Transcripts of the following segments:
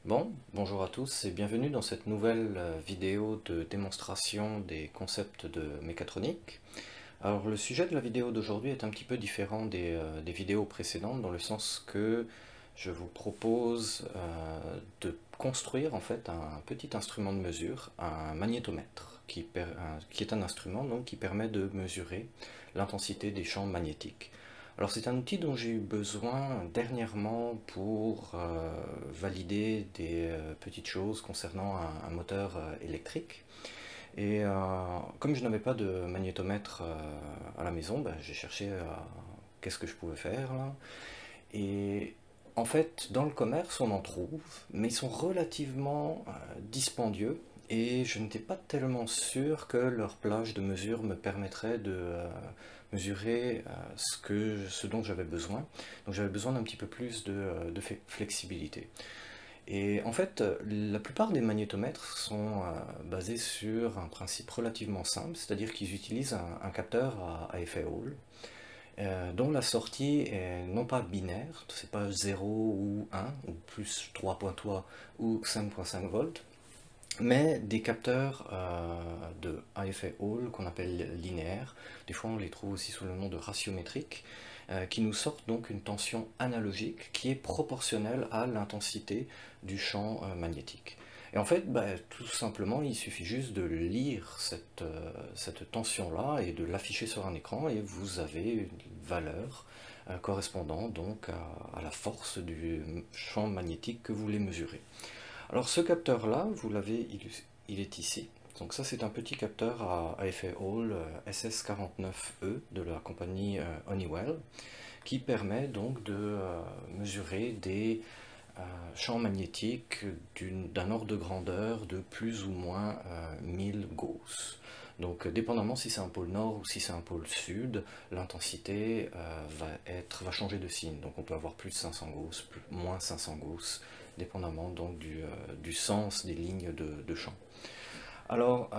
Bonjour à tous et bienvenue dans cette nouvelle vidéo de démonstration des concepts de mécatronique. Alors le sujet de la vidéo d'aujourd'hui est un petit peu différent des vidéos précédentes dans le sens que je vous propose de construire en fait un petit instrument de mesure, un magnétomètre, qui est un instrument donc, qui permet de mesurer l'intensité des champs magnétiques. Alors c'est un outil dont j'ai eu besoin dernièrement pour valider des petites choses concernant un moteur électrique. Et comme je n'avais pas de magnétomètre à la maison, ben, j'ai cherché qu'est-ce que je pouvais faire là. Et en fait, dans le commerce, on en trouve, mais ils sont relativement dispendieux. Et je n'étais pas tellement sûr que leur plage de mesure me permettrait de mesurer ce dont j'avais besoin. Donc j'avais besoin d'un petit peu plus de flexibilité. Et en fait, la plupart des magnétomètres sont basés sur un principe relativement simple, c'est-à-dire qu'ils utilisent un capteur à effet Hall, dont la sortie est non pas binaire, c'est pas 0 ou 1, ou plus 3.3 ou 5.5 volts, mais des capteurs de à effet Hall qu'on appelle linéaires. Des fois on les trouve aussi sous le nom de ratiométriques, qui nous sortent donc une tension analogique qui est proportionnelle à l'intensité du champ magnétique. Et en fait, bah, tout simplement, il suffit juste de lire cette tension-là et de l'afficher sur un écran et vous avez une valeur correspondant donc à la force du champ magnétique que vous voulez mesurer. Alors ce capteur-là, il est ici. Donc ça c'est un petit capteur à effet Hall SS49E de la compagnie Honeywell qui permet donc de mesurer des champs magnétiques d'un ordre de grandeur de plus ou moins 1000 Gauss. Donc dépendamment si c'est un pôle nord ou si c'est un pôle sud, l'intensité va changer de signe. Donc on peut avoir plus 500 Gauss, moins 500 Gauss, dépendamment donc du sens des lignes de champ. Alors,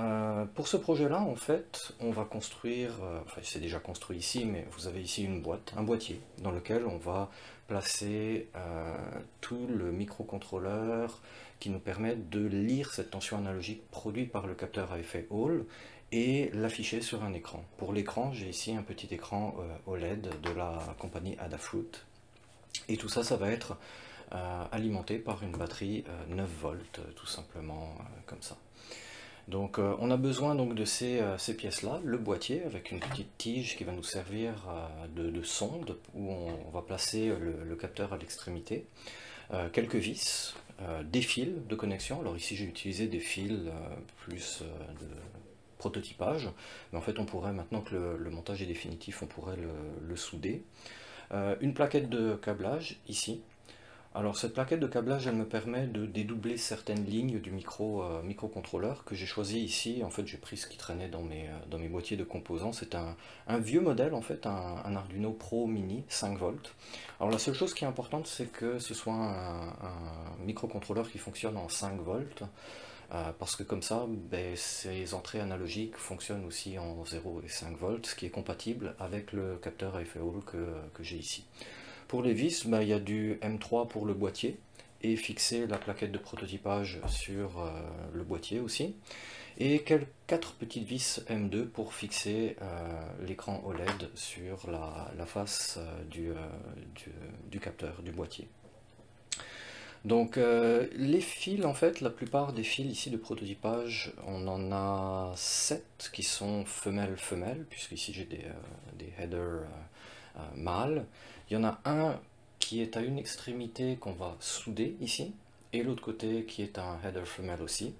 pour ce projet-là, en fait, on va construire, enfin c'est déjà construit ici, mais vous avez ici une boîte, un boîtier, dans lequel on va placer tout le microcontrôleur qui nous permet de lire cette tension analogique produite par le capteur à effet Hall et l'afficher sur un écran. Pour l'écran, j'ai ici un petit écran OLED de la compagnie Adafruit. Et tout ça, ça va être alimenté par une batterie 9 volts, tout simplement, comme ça. Donc on a besoin donc de ces pièces-là, le boîtier avec une petite tige qui va nous servir de sonde où on va placer le capteur à l'extrémité, quelques vis, des fils de connexion. Alors ici j'ai utilisé des fils plus de prototypage, mais en fait on pourrait, maintenant que le montage est définitif, on pourrait le souder. Une plaquette de câblage ici. Alors cette plaquette de câblage, elle me permet de dédoubler certaines lignes du microcontrôleur que j'ai choisi ici. En fait, j'ai pris ce qui traînait dans mes boîtiers de composants. C'est un vieux modèle, en fait, un Arduino Pro Mini 5 volts. Alors la seule chose qui est importante, c'est que ce soit un microcontrôleur qui fonctionne en 5 volts. Parce que comme ça, ben, ces entrées analogiques fonctionnent aussi en 0 et 5 volts, ce qui est compatible avec le capteur à effet Hall que j'ai ici. Pour les vis, ben, il y a du M3 pour le boîtier et fixer la plaquette de prototypage sur le boîtier aussi. Et 4 petites vis M2 pour fixer l'écran OLED sur la face du capteur, du boîtier. Donc les fils, en fait, la plupart des fils ici de prototypage, on en a 7 qui sont femelles-femelles, puisque ici j'ai des headers mâles. Il y en a un qui est à une extrémité qu'on va souder ici, et l'autre côté qui est un header femelle aussi.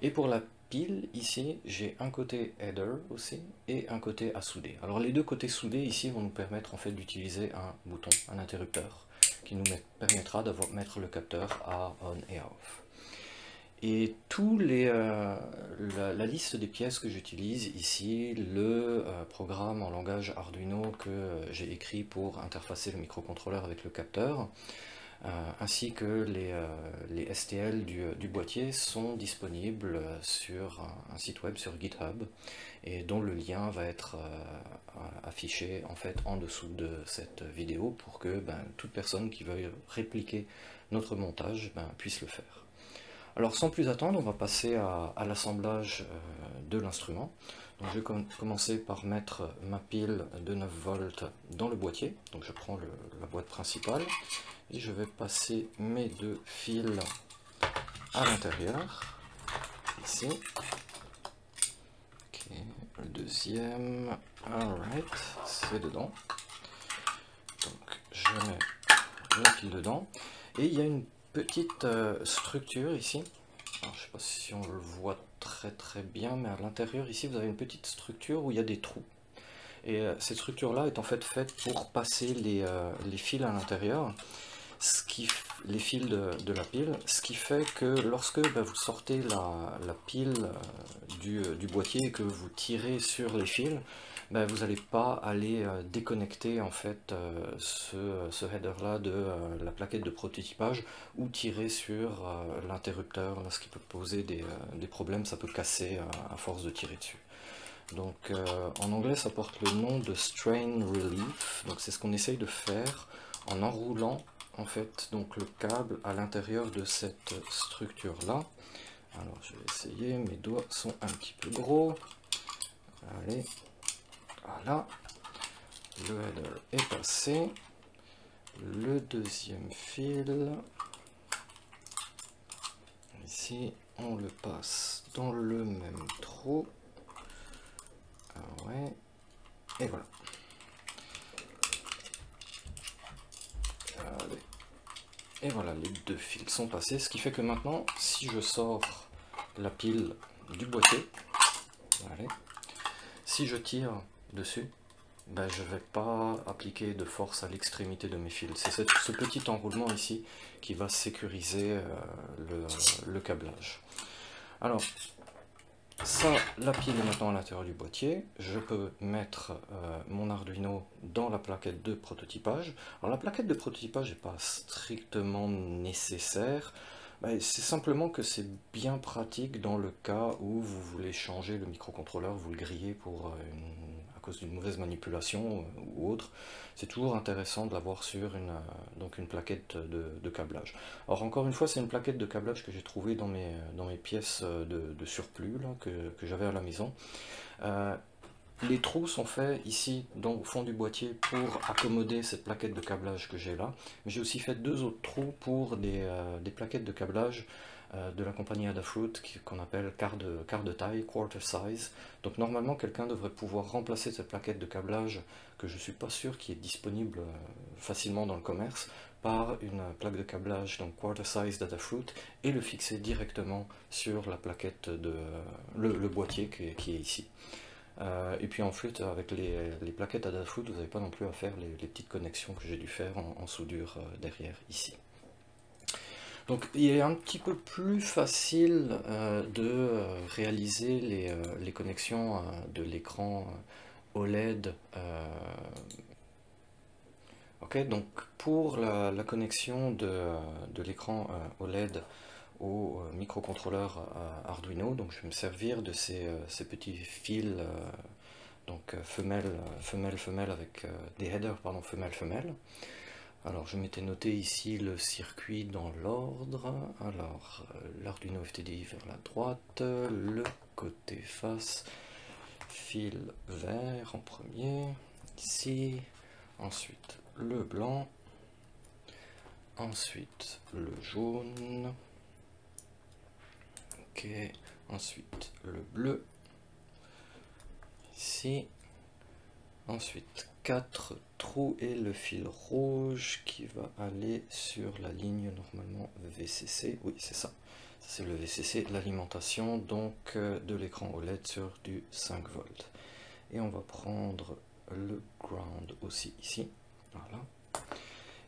Et pour la pile, ici, j'ai un côté header aussi, et un côté à souder. Alors les deux côtés soudés ici vont nous permettre en fait d'utiliser un bouton, un interrupteur, qui nous permettra de mettre le capteur à on et off. Et la liste des pièces que j'utilise ici, le programme en langage Arduino que j'ai écrit pour interfacer le microcontrôleur avec le capteur, ainsi que les STL du boîtier sont disponibles sur un site web sur GitHub et dont le lien va être affiché en fait en dessous de cette vidéo pour que toute personne qui veuille répliquer notre montage puisse le faire. Alors sans plus attendre, on va passer à l'assemblage de l'instrument. Donc je vais commencer par mettre ma pile de 9 volts dans le boîtier. Donc je prends la boîte principale et je vais passer mes deux fils à l'intérieur, ici. Ok, le deuxième, alright, c'est dedans. Donc je mets la pile dedans. Et il y a une petite structure ici. Alors, je ne sais pas si on le voit très bien, mais à l'intérieur ici vous avez une petite structure où il y a des trous. Et cette structure là est en fait faite pour passer les fils à l'intérieur, les fils de la pile, ce qui fait que lorsque vous sortez la pile du boîtier et que vous tirez sur les fils, vous n'allez pas aller déconnecter en fait ce header là de la plaquette de prototypage ou tirer sur l'interrupteur, ce qui peut poser des problèmes, ça peut casser à force de tirer dessus. Donc en anglais ça porte le nom de strain relief, donc c'est ce qu'on essaye de faire en enroulant en fait donc le câble à l'intérieur de cette structure là. Alors je vais essayer, mes doigts sont un petit peu gros. Allez, voilà, le header est passé, le deuxième fil, ici on le passe dans le même trou, ouais, et voilà. Allez. Et voilà, les deux fils sont passés, ce qui fait que maintenant, si je sors la pile du boîtier, allez, si je tire dessus, je ne vais pas appliquer de force à l'extrémité de mes fils. C'est ce petit enroulement ici qui va sécuriser le câblage. Alors, ça, la pile est maintenant à l'intérieur du boîtier. Je peux mettre mon Arduino dans la plaquette de prototypage. Alors la plaquette de prototypage n'est pas strictement nécessaire. C'est simplement que c'est bien pratique dans le cas où vous voulez changer le microcontrôleur, vous le grillez à cause d'une mauvaise manipulation ou autre. C'est toujours intéressant de l'avoir sur une plaquette de câblage. Alors encore une fois, c'est une plaquette de câblage que j'ai trouvée dans mes pièces de surplus là, que j'avais à la maison. Les trous sont faits ici, au fond du boîtier, pour accommoder cette plaquette de câblage que j'ai là. Mais j'ai aussi fait deux autres trous pour des plaquettes de câblage de la compagnie Adafruit qu'on appelle quart de taille, quarter size. Donc normalement, quelqu'un devrait pouvoir remplacer cette plaquette de câblage, que je ne suis pas sûr qui est disponible facilement dans le commerce, par une plaque de câblage donc quarter size d'Adafruit et le fixer directement sur la plaquette le boîtier qui est ici. Et puis en fait, avec les plaquettes Adafruit, vous n'avez pas non plus à faire les petites connexions que j'ai dû faire en soudure derrière ici. Donc il est un petit peu plus facile de réaliser les connexions de l'écran OLED. Ok, donc pour la connexion de l'écran OLED au microcontrôleur Arduino, donc je vais me servir de ces petits fils femelle avec des headers femelle. Alors je m'étais noté ici le circuit dans l'ordre. Alors l'Arduino FTDI vers la droite, le côté face, fil vert en premier, ici, ensuite le blanc, ensuite le jaune, ok, ensuite le bleu, ici, ensuite 4 trous et le fil rouge qui va aller sur la ligne normalement VCC, oui c'est ça, c'est le VCC, l'alimentation donc de l'écran OLED sur du 5 volts. Et on va prendre le ground aussi ici, voilà.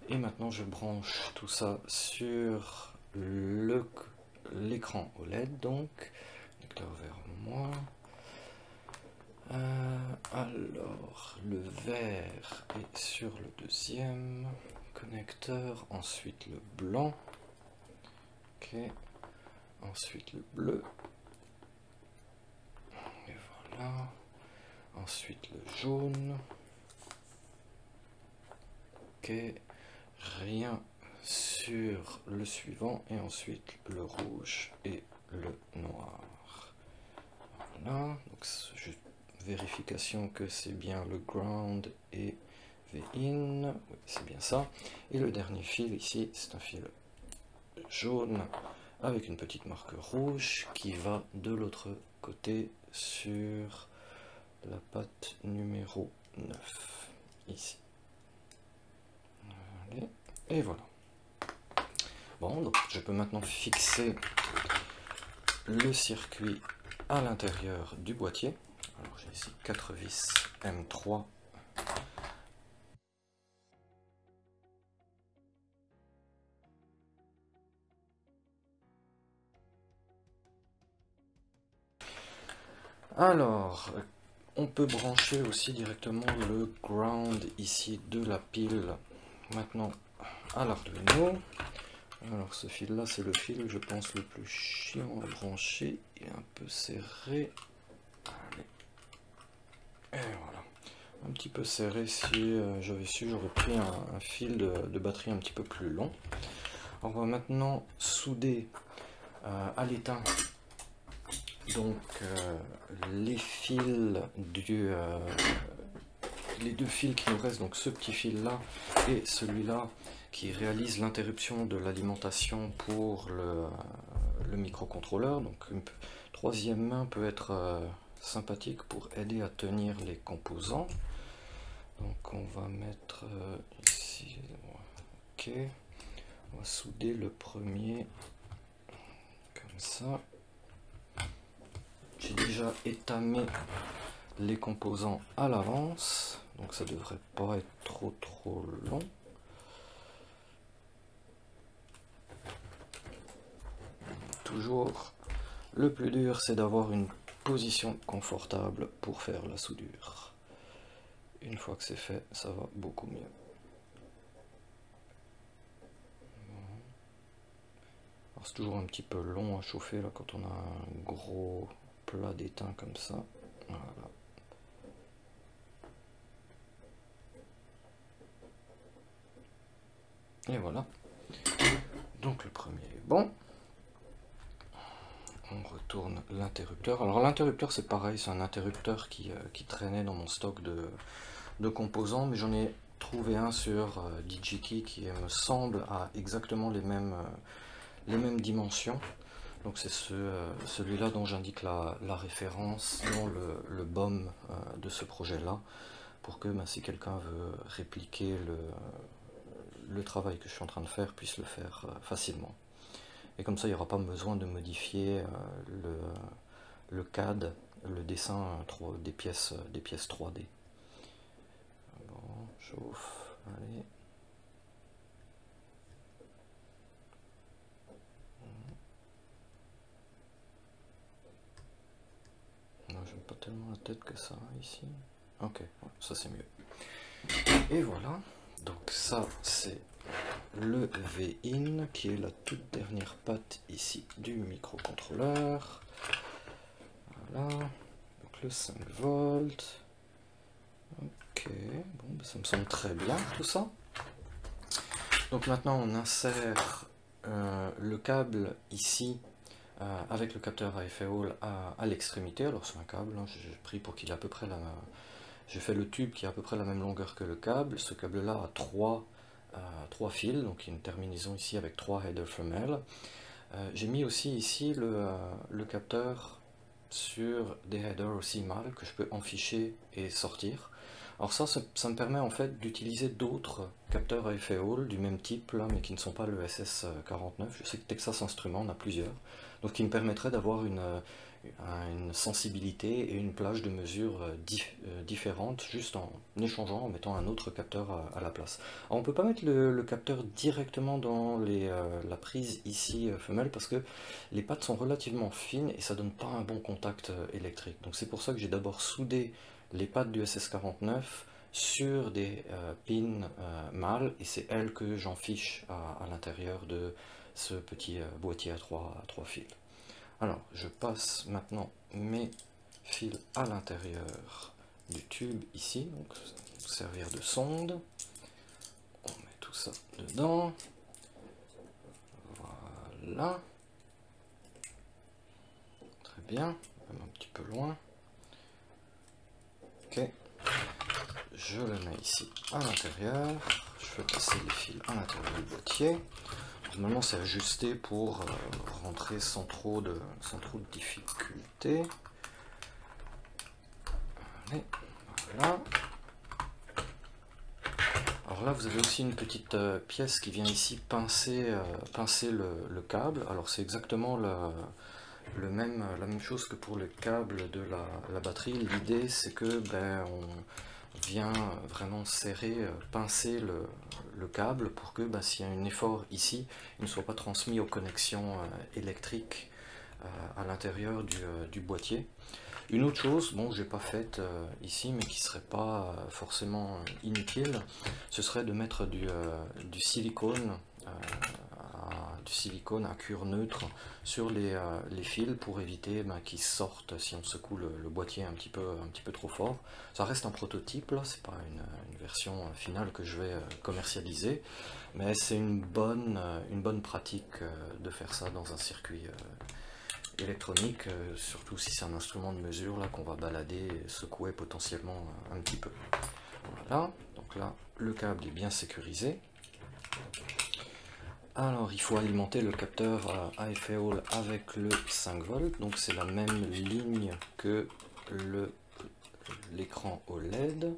Et maintenant je branche tout ça sur l'écran OLED, donc éclair vers moi. Alors le vert est sur le deuxième connecteur, ensuite le blanc, ok, ensuite le bleu, et voilà, ensuite le jaune, ok, rien sur sur le suivant et ensuite le rouge et le noir. Voilà, donc juste vérification que c'est bien le ground et V-in, oui, c'est bien ça. Et le dernier fil ici, c'est un fil jaune avec une petite marque rouge qui va de l'autre côté sur la patte numéro 9 ici. Allez, et voilà. Bon, donc je peux maintenant fixer le circuit à l'intérieur du boîtier. Alors j'ai ici 4 vis M3. Alors, on peut brancher aussi directement le ground ici de la pile maintenant à l'Arduino. Alors ce fil là, c'est le fil, je pense, le plus chiant à brancher. Il est un peu serré. Allez. Et voilà. Un petit peu serré. Si j'avais su, j'aurais pris un fil de batterie un petit peu plus long. On va maintenant souder à l'étain donc les fils les deux fils qui nous restent, donc ce petit fil là et celui-là qui réalise l'interruption de l'alimentation pour le microcontrôleur. Donc une troisième main peut être sympathique pour aider à tenir les composants. Donc on va mettre ici, ok, on va souder le premier comme ça. J'ai déjà étamé les composants à l'avance, donc ça devrait pas être trop long. Toujours, le plus dur, c'est d'avoir une position confortable pour faire la soudure. Une fois que c'est fait, ça va beaucoup mieux. C'est toujours un petit peu long à chauffer là quand on a un gros plat d'étain comme ça. Voilà. Et voilà. Donc le premier est bon. On retourne l'interrupteur. Alors l'interrupteur c'est pareil, c'est un interrupteur qui traînait dans mon stock de composants, mais j'en ai trouvé un sur DigiKey qui me semble a exactement les mêmes dimensions. Donc c'est celui-là dont j'indique la référence dans le BOM de ce projet-là, pour que si quelqu'un veut répliquer le travail que je suis en train de faire, puisse le faire facilement. Et comme ça, il n'y aura pas besoin de modifier le CAD, le dessin des pièces 3D. Bon, chauffe, allez. Non, j'aime pas tellement la tête que ça, ici. Ok, ça c'est mieux. Et voilà, donc ça c'est le V-in qui est la toute dernière patte ici du microcontrôleur. Voilà, donc le 5 volts. Ok, bon, ça me semble très bien tout ça. Donc maintenant on insère le câble ici avec le capteur AF Hall à l'extrémité. Alors c'est un câble, hein, j'ai pris pour qu'il ait à peu près j'ai fait le tube qui a à peu près la même longueur que le câble. Ce câble là a trois fils, donc il y a une terminaison ici avec 3 header femelles. J'ai mis aussi ici le capteur sur des headers aussi mâles que je peux enficher et sortir. Alors ça me permet en fait d'utiliser d'autres capteurs AF Hall du même type là, mais qui ne sont pas le SS49. Je sais que Texas Instruments en a plusieurs, donc qui me permettrait d'avoir une sensibilité et une plage de mesure différentes, juste en échangeant, en mettant un autre capteur à la place. Alors, on ne peut pas mettre le capteur directement dans la prise ici femelle, parce que les pattes sont relativement fines et ça donne pas un bon contact électrique. Donc c'est pour ça que j'ai d'abord soudé les pattes du SS49 sur des pins mâles, et c'est elles que j'enfiche à l'intérieur de ce petit boîtier à trois fils. Alors, je passe maintenant mes fils à l'intérieur du tube ici, donc ça va servir de sonde. On met tout ça dedans. Voilà. Très bien, même un petit peu loin. Ok. Je le mets ici à l'intérieur. Je fais passer les fils à l'intérieur du boîtier. Normalement c'est ajusté pour rentrer sans trop de difficulté. Allez, voilà. Alors là vous avez aussi une petite pièce qui vient ici pincer, le câble. Alors c'est exactement la même chose que pour le câble de la batterie. L'idée c'est que on vient vraiment serrer, pincer le câble pour que s'il y a un effort ici, il ne soit pas transmis aux connexions électriques à l'intérieur du boîtier. Une autre chose, bon, j'ai pas faite ici, mais qui serait pas forcément inutile, ce serait de mettre du silicone à cure neutre sur les fils pour éviter qu'ils sortent si on secoue le boîtier un petit peu trop fort. Ça reste un prototype, là, c'est pas une version finale que je vais commercialiser, mais c'est une bonne pratique de faire ça dans un circuit électronique, surtout si c'est un instrument de mesure là qu'on va balader et secouer potentiellement un petit peu. Voilà, donc là le câble est bien sécurisé. Alors il faut alimenter le capteur AF-Eol avec le 5 volts, donc c'est la même ligne que l'écran OLED.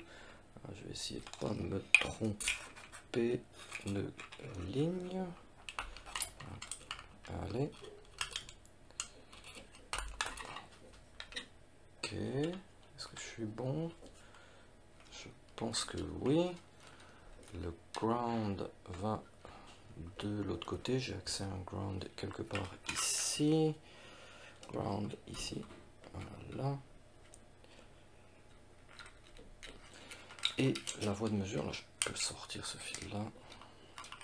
Je vais essayer de pas me tromper de ligne. Allez. Ok, est-ce que je suis bon? Je pense que oui. Le ground va de l'autre côté, j'ai accès à un ground quelque part ici. Ground ici, voilà. Et la voie de mesure, là je peux sortir ce fil là.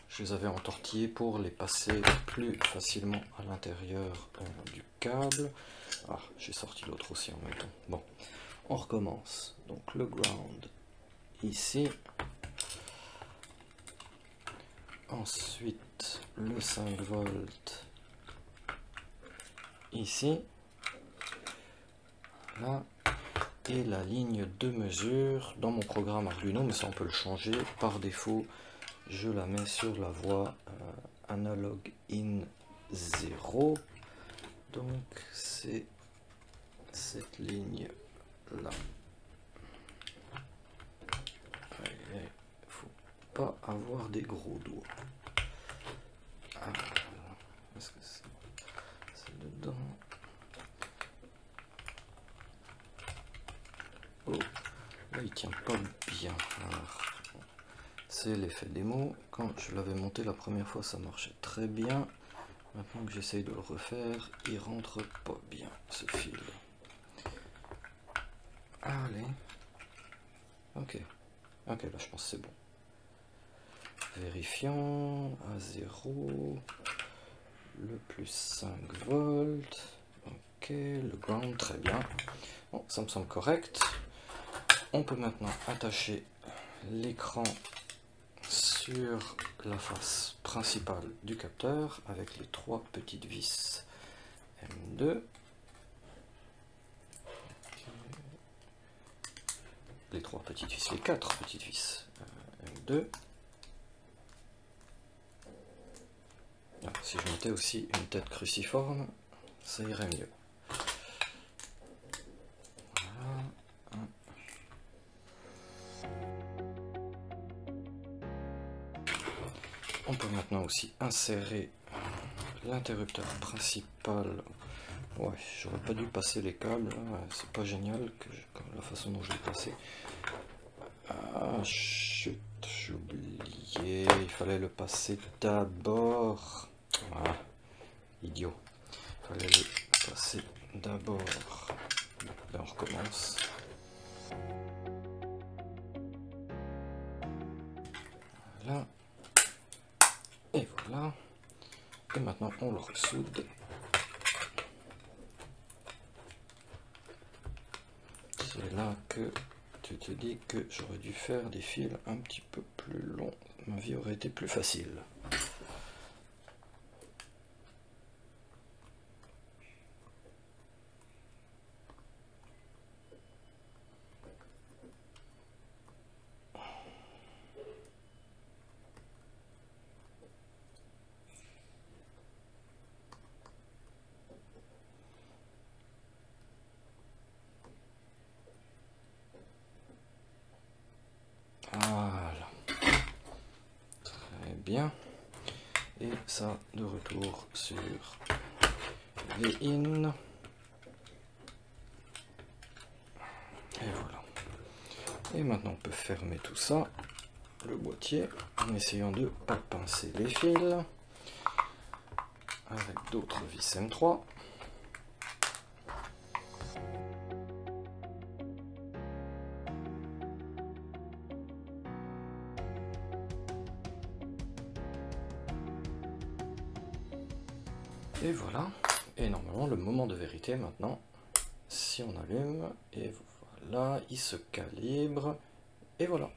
Je les avais entortillés pour les passer plus facilement à l'intérieur du câble. Ah, j'ai sorti l'autre aussi en même temps. Bon, on recommence. Donc le ground ici. Ensuite le 5 volts ici. Là. Et la ligne de mesure dans mon programme Arduino, mais ça on peut le changer. Par défaut, je la mets sur la voie analog in 0. Donc c'est cette ligne là. Il faut pas avoir des gros doigts. Est-ce que c'est dedans? Oh, là il tient pas bien. C'est l'effet démo. Quand je l'avais monté la première fois, ça marchait très bien. Maintenant que j'essaye de le refaire, il rentre pas bien ce fil. Allez. Ok. Ok, là je pense que c'est bon. Vérifiant. À 0. Le plus 5 volts. Ok, le ground, très bien. Bon, ça me semble correct. On peut maintenant attacher l'écran sur la face principale du capteur avec les 3 petites vis M2. Les 3 petites vis, les 4 petites vis M2. Ah, si je mettais aussi une tête cruciforme, ça irait mieux. On peut maintenant aussi insérer l'interrupteur principal. Ouais, j'aurais pas dû passer les câbles, c'est pas génial la façon dont je l'ai passé. Ah, chut, j'ai oublié, il fallait le passer d'abord. Ah, idiot. Il fallait le passer d'abord. Là, on recommence. Voilà. Et voilà. Et maintenant, on le ressoude. C'est là que tu te dis que j'aurais dû faire des fils un petit peu plus longs. Ma vie aurait été plus facile. bien. Et ça de retour sur les in. Et voilà. Et maintenant on peut fermer tout ça, le boîtier, en essayant de ne pas pincer les fils avec d'autres vis M3. Et voilà, et normalement le moment de vérité maintenant, si on allume, et voilà, il se calibre, et voilà.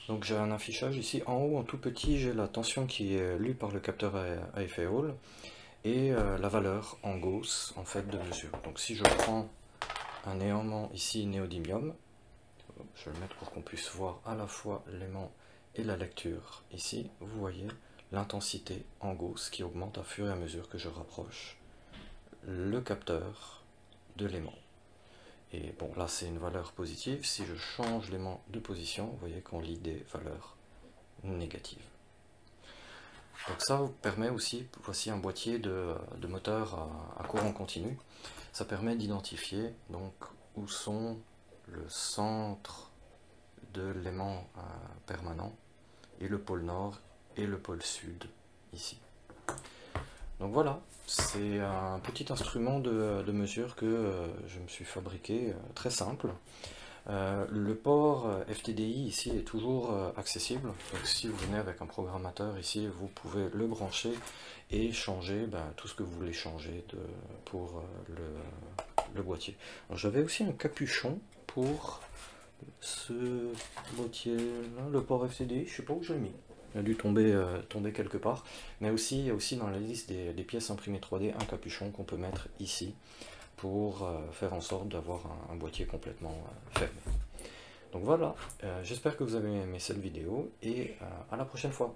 Donc j'ai un affichage ici, en haut en tout petit, j'ai la tension qui est lue par le capteur à effet Hall, et la valeur en Gauss en fait de mesure. Donc si je prends un aimant ici néodymium, je vais le mettre pour qu'on puisse voir à la fois l'aimant et la lecture ici, vous voyez l'intensité en Gauss qui augmente à fur et à mesure que je rapproche le capteur de l'aimant. Et bon, là c'est une valeur positive. Si je change l'aimant de position, vous voyez qu'on lit des valeurs négatives. Donc ça vous permet aussi, voici un boîtier de moteur à courant continu. Ça permet d'identifier donc où sont le centre de l'aimant permanent et le pôle nord et le pôle sud ici. Donc voilà, c'est un petit instrument de mesure que je me suis fabriqué, très simple. Le port FTDI ici est toujours accessible, donc si vous venez avec un programmateur ici, vous pouvez le brancher et changer tout ce que vous voulez changer pour le boîtier. J'avais aussi un capuchon pour ce boîtier là, le port FTDI, je sais pas où je l'ai mis. Il a dû tomber quelque part, mais aussi, il y a aussi dans la liste des pièces imprimées 3D un capuchon qu'on peut mettre ici pour faire en sorte d'avoir un boîtier complètement fermé. Donc voilà, j'espère que vous avez aimé cette vidéo et à la prochaine fois.